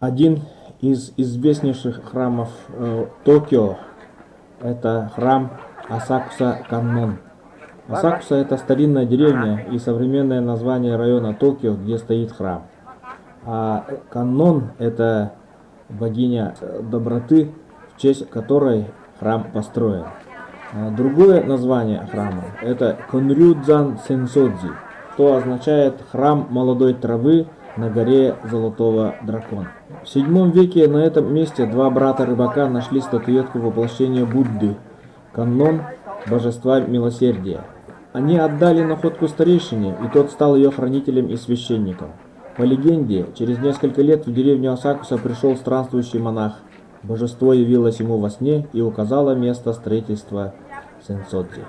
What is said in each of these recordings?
Один из известнейших храмов Токио – это храм Асакуса Каннон. Асакуса – это старинная деревня и современное название района Токио, где стоит храм. А Каннон – это богиня доброты, в честь которой храм построен. Другое название храма – это Конрюдзан Сенсодзи, что означает «храм молодой травы на горе Золотого Дракона». В VII веке на этом месте два брата-рыбака нашли статуэтку воплощения Будды, Каннон, божества милосердия. Они отдали находку старейшине, и тот стал ее хранителем и священником. По легенде, через несколько лет в деревню Асакуса пришел странствующий монах. Божество явилось ему во сне и указало место строительства Сенсодзи.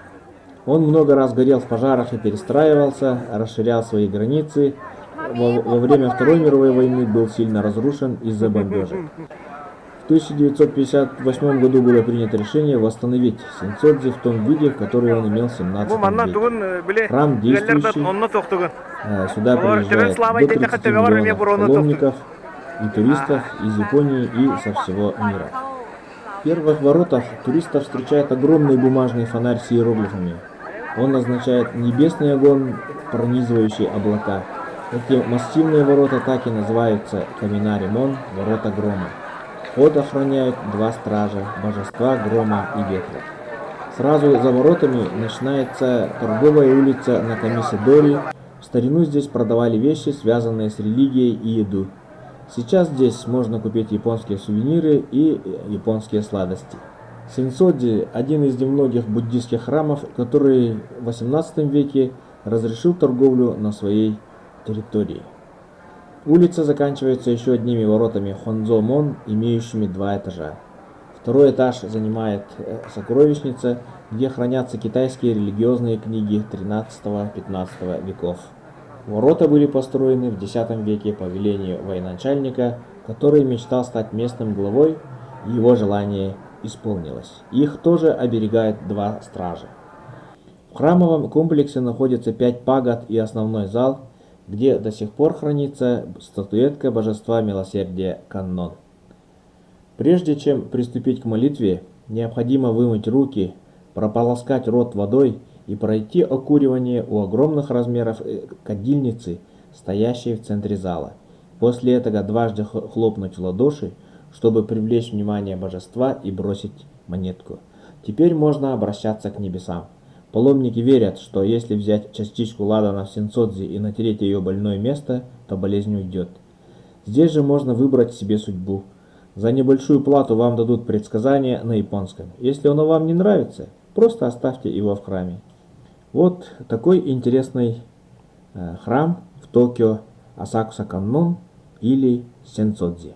Он много раз горел в пожарах и перестраивался, расширял свои границы. Во время Второй мировой войны был сильно разрушен из-за бомбежек. В 1958 году было принято решение восстановить Сенсодзи в том виде, в который он имел в 17 веке. Храм действующий. Сюда приезжает до 30 миллионов паломников и туристов из Японии и со всего мира. В первых воротах туристов встречает огромный бумажный фонарь с иероглифами. Он означает небесный огонь, пронизывающий облака. Эти массивные ворота так и называются Каминари-мон, ворота грома. Вход охраняют два стража, божества грома и ветра. Сразу за воротами начинается торговая улица Накамиси-дори. В старину здесь продавали вещи, связанные с религией и еду. Сейчас здесь можно купить японские сувениры и японские сладости. Сенсодзи – один из немногих буддийских храмов, который в XVIII веке разрешил торговлю на своей территории. Улица заканчивается еще одними воротами Хонзо-мон, имеющими два этажа. Второй этаж занимает сокровищница, где хранятся китайские религиозные книги XIII-XV веков. Ворота были построены в X веке по велению военачальника, который мечтал стать местным главой, и его желание исполнилось. Их тоже оберегают два стража. В храмовом комплексе находится 5 пагод и основной зал, где до сих пор хранится статуэтка божества милосердия Каннон. Прежде чем приступить к молитве, необходимо вымыть руки, прополоскать рот водой и пройти окуривание у огромных размеров кадильницы, стоящей в центре зала. После этого дважды хлопнуть в ладоши, чтобы привлечь внимание божества и бросить монетку. Теперь можно обращаться к небесам. Паломники верят, что если взять частичку ладана в Сенсодзи и натереть ее больное место, то болезнь уйдет. Здесь же можно выбрать себе судьбу. За небольшую плату вам дадут предсказание на японском. Если оно вам не нравится, просто оставьте его в храме. Вот такой интересный храм в Токио Асакуса Каннон или Сенсодзи.